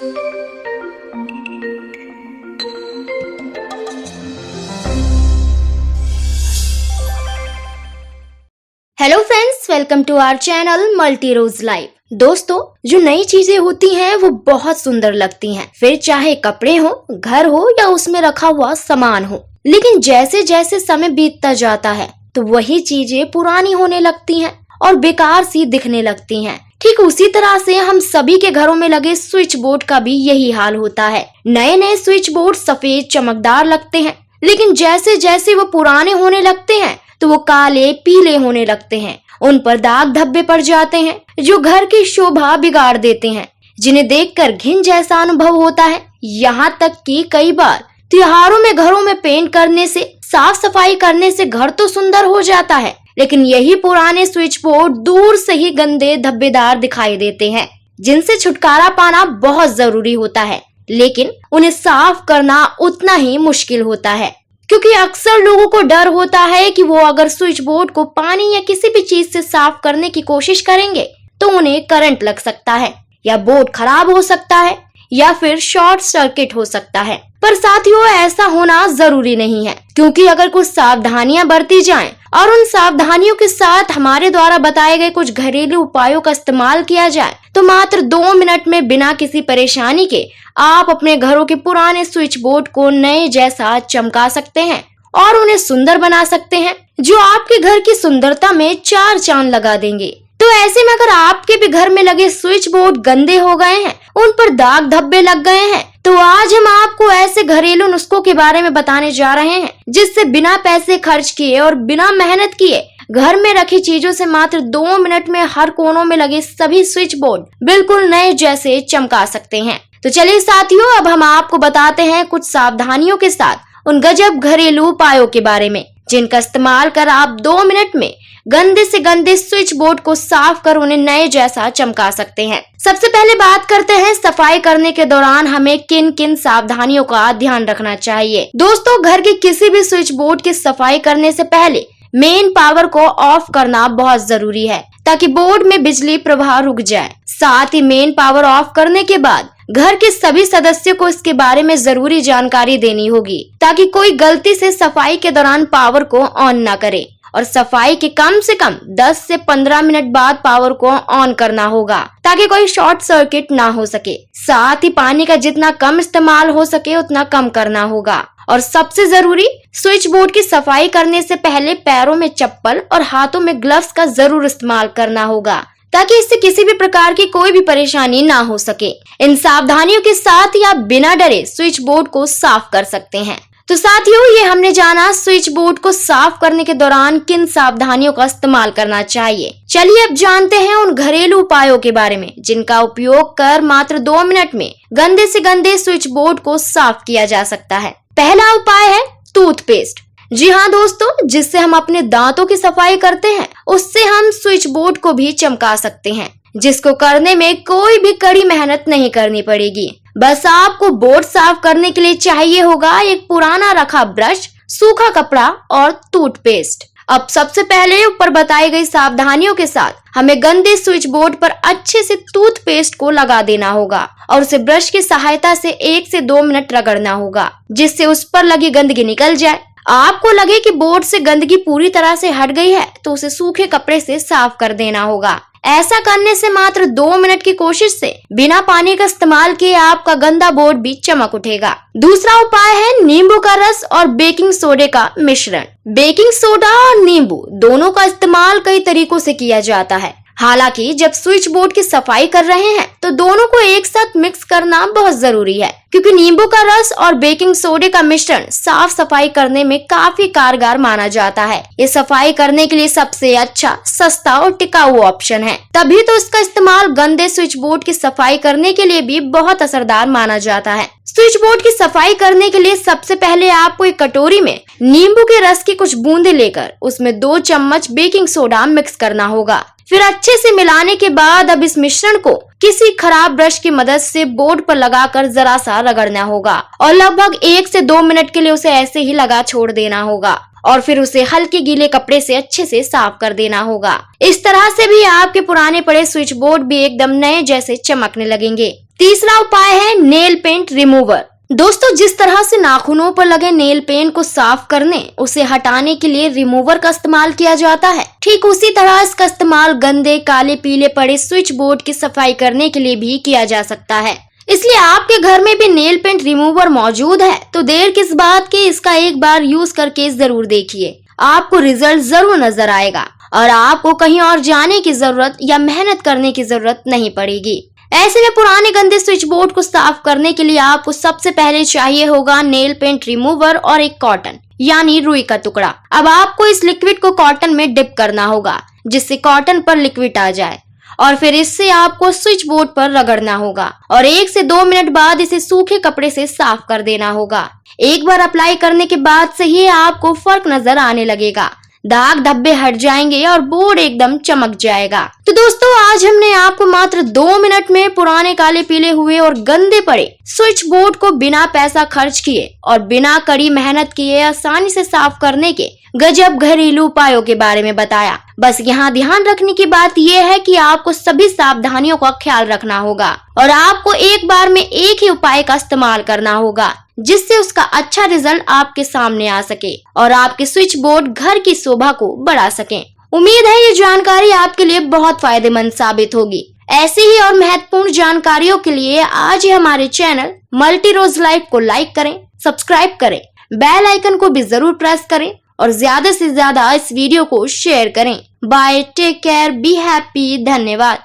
Hello friends, welcome to our channel multi rose life. दोस्तों, जो नई चीजें होती हैं वो बहुत सुंदर लगती हैं, फिर चाहे कपड़े हो, घर हो या उसमें रखा हुआ सामान हो। लेकिन जैसे जैसे समय बीतता जाता है तो वही चीजें पुरानी होने लगती हैं और बेकार सी दिखने लगती हैं। ठीक उसी तरह से हम सभी के घरों में लगे स्विच बोर्ड का भी यही हाल होता है। नए नए स्विच बोर्ड सफेद चमकदार लगते हैं, लेकिन जैसे जैसे वो पुराने होने लगते हैं तो वो काले पीले होने लगते हैं। उन पर दाग धब्बे पड़ जाते हैं जो घर की शोभा बिगाड़ देते हैं, जिन्हें देखकर घिन जैसा अनुभव होता है। यहाँ तक कि कई बार त्योहारों में घरों में पेंट करने से, साफ सफाई करने से घर तो सुंदर हो जाता है, लेकिन यही पुराने स्विच बोर्ड दूर से ही गंदे धब्बेदार दिखाई देते हैं, जिनसे छुटकारा पाना बहुत जरूरी होता है। लेकिन उन्हें साफ करना उतना ही मुश्किल होता है, क्योंकि अक्सर लोगों को डर होता है कि वो अगर स्विच बोर्ड को पानी या किसी भी चीज से साफ करने की कोशिश करेंगे तो उन्हें करंट लग सकता है, या बोर्ड खराब हो सकता है, या फिर शॉर्ट सर्किट हो सकता है। पर साथियों, ऐसा होना जरूरी नहीं है, क्योंकि अगर कुछ सावधानियां बरती जाएं और उन सावधानियों के साथ हमारे द्वारा बताए गए कुछ घरेलू उपायों का इस्तेमाल किया जाए तो मात्र 2 मिनट में बिना किसी परेशानी के आप अपने घरों के पुराने स्विच बोर्ड को नए जैसा चमका सकते हैं और उन्हें सुंदर बना सकते हैं, जो आपके घर की सुंदरता में 4 चांद लगा देंगे। तो ऐसे में अगर आपके भी घर में लगे स्विच बोर्ड गंदे हो गए हैं, उन पर दाग धब्बे लग गए हैं, तो आज हम आपको ऐसे घरेलू नुस्खों के बारे में बताने जा रहे हैं जिससे बिना पैसे खर्च किए और बिना मेहनत किए घर में रखी चीजों से मात्र 2 मिनट में हर कोनों में लगे सभी स्विच बोर्ड बिल्कुल नए जैसे चमका सकते हैं। तो चलिए साथियों, अब हम आपको बताते हैं कुछ सावधानियों के साथ उन गजब घरेलू उपायों के बारे में, जिनका इस्तेमाल कर आप 2 मिनट में गंदे से गंदे स्विच बोर्ड को साफ कर उन्हें नए जैसा चमका सकते हैं। सबसे पहले बात करते हैं सफाई करने के दौरान हमें किन किन सावधानियों का ध्यान रखना चाहिए। दोस्तों, घर के किसी भी स्विच बोर्ड की सफाई करने से पहले मेन पावर को ऑफ करना बहुत जरूरी है, ताकि बोर्ड में बिजली प्रवाह रुक जाए। साथ ही मेन पावर ऑफ करने के बाद घर के सभी सदस्यों को इसके बारे में जरूरी जानकारी देनी होगी, ताकि कोई गलती से सफाई के दौरान पावर को ऑन न करे, और सफाई के कम से कम 10 से 15 मिनट बाद पावर को ऑन करना होगा, ताकि कोई शॉर्ट सर्किट ना हो सके। साथ ही पानी का जितना कम इस्तेमाल हो सके उतना कम करना होगा। और सबसे जरूरी, स्विच बोर्ड की सफाई करने से पहले पैरों में चप्पल और हाथों में ग्लव्स का जरूर इस्तेमाल करना होगा, ताकि इससे किसी भी प्रकार की कोई भी परेशानी ना हो सके। इन सावधानियों के साथ ही आप बिना डरे स्विच बोर्ड को साफ कर सकते हैं। तो साथियों, ये हमने जाना स्विच बोर्ड को साफ करने के दौरान किन सावधानियों का इस्तेमाल करना चाहिए। चलिए अब जानते हैं उन घरेलू उपायों के बारे में, जिनका उपयोग कर मात्र 2 मिनट में गंदे से गंदे स्विच बोर्ड को साफ किया जा सकता है। पहला उपाय है टूथपेस्ट। जी हाँ दोस्तों, जिससे हम अपने दांतों की सफाई करते हैं, उससे हम स्विच बोर्ड को भी चमका सकते हैं, जिसको करने में कोई भी कड़ी मेहनत नहीं करनी पड़ेगी। बस आपको बोर्ड साफ करने के लिए चाहिए होगा एक पुराना रखा ब्रश, सूखा कपड़ा और टूथपेस्ट। अब सबसे पहले ऊपर बताई गई सावधानियों के साथ हमें गंदे स्विच बोर्ड पर अच्छे से टूथपेस्ट को लगा देना होगा और उसे ब्रश की सहायता से 1 से 2 मिनट रगड़ना होगा, जिससे उस पर लगी गंदगी निकल जाए। आपको लगे कि बोर्ड से गंदगी पूरी तरह से हट गई है तो उसे सूखे कपड़े से साफ कर देना होगा। ऐसा करने से मात्र 2 मिनट की कोशिश से बिना पानी का इस्तेमाल किए आपका गंदा बोर्ड भी चमक उठेगा। दूसरा उपाय है नींबू का रस और बेकिंग सोडे का मिश्रण। बेकिंग सोडा और नींबू दोनों का इस्तेमाल कई तरीकों से किया जाता है। हालांकि जब स्विच बोर्ड की सफाई कर रहे हैं तो दोनों को एक साथ मिक्स करना बहुत जरूरी है, क्योंकि नींबू का रस और बेकिंग सोडे का मिश्रण साफ सफाई करने में काफी कारगर माना जाता है। ये सफाई करने के लिए सबसे अच्छा, सस्ता और टिकाऊ ऑप्शन है, तभी तो इसका इस्तेमाल गंदे स्विच बोर्ड की सफाई करने के लिए भी बहुत असरदार माना जाता है। स्विच बोर्ड की सफाई करने के लिए सबसे पहले आपको एक कटोरी में नींबू के रस की कुछ बूंदें लेकर उसमें 2 चम्मच बेकिंग सोडा मिक्स करना होगा। फिर अच्छे से मिलाने के बाद अब इस मिश्रण को किसी खराब ब्रश की मदद से बोर्ड पर लगाकर जरा सा रगड़ना होगा और लगभग 1 से 2 मिनट के लिए उसे ऐसे ही लगा छोड़ देना होगा और फिर उसे हल्के गीले कपड़े से अच्छे से साफ कर देना होगा। इस तरह से भी आपके पुराने पड़े स्विच बोर्ड भी एकदम नए जैसे चमकने लगेंगे। तीसरा उपाय है नेल पेंट रिमूवर। दोस्तों, जिस तरह से नाखूनों पर लगे नेल पेंट को साफ करने, उसे हटाने के लिए रिमूवर का इस्तेमाल किया जाता है, ठीक उसी तरह इसका इस्तेमाल गंदे काले पीले पड़े स्विच बोर्ड की सफाई करने के लिए भी किया जा सकता है। इसलिए आपके घर में भी नेल पेंट रिमूवर मौजूद है तो देर किस बात की, इसका एक बार यूज करके जरूर देखिए। आपको रिजल्ट जरूर नजर आएगा और आपको कहीं और जाने की जरूरत या मेहनत करने की जरूरत नहीं पड़ेगी। ऐसे में पुराने गंदे स्विच बोर्ड को साफ करने के लिए आपको सबसे पहले चाहिए होगा नेल पेंट रिमूवर और एक कॉटन यानी रुई का टुकड़ा। अब आपको इस लिक्विड को कॉटन में डिप करना होगा जिससे कॉटन पर लिक्विड आ जाए और फिर इससे आपको स्विच बोर्ड पर रगड़ना होगा और 1 से 2 मिनट बाद इसे सूखे कपड़े से साफ कर देना होगा। एक बार अप्लाई करने के बाद से ही आपको फर्क नजर आने लगेगा, दाग धब्बे हट जाएंगे और बोर्ड एकदम चमक जाएगा। तो दोस्तों, आज हमने आपको मात्र 2 मिनट में पुराने काले पीले हुए और गंदे पड़े स्विच बोर्ड को बिना पैसा खर्च किए और बिना कड़ी मेहनत किए आसानी से साफ करने के गजब घरेलू उपायों के बारे में बताया। बस यहाँ ध्यान रखने की बात यह है कि आपको सभी सावधानियों का ख्याल रखना होगा और आपको एक बार में एक ही उपाय का इस्तेमाल करना होगा जिससे उसका अच्छा रिजल्ट आपके सामने आ सके और आपके स्विच बोर्ड घर की शोभा को बढ़ा सके। उम्मीद है ये जानकारी आपके लिए बहुत फायदेमंद साबित होगी। ऐसी ही और महत्वपूर्ण जानकारियों के लिए आज ही हमारे चैनल मल्टी रोज लाइफ को लाइक करें, सब्सक्राइब करें, बेल आइकन को भी जरूर प्रेस करें और ज्यादा से ज्यादा इस वीडियो को शेयर करें। Bye, take care, be happy, धन्यवाद।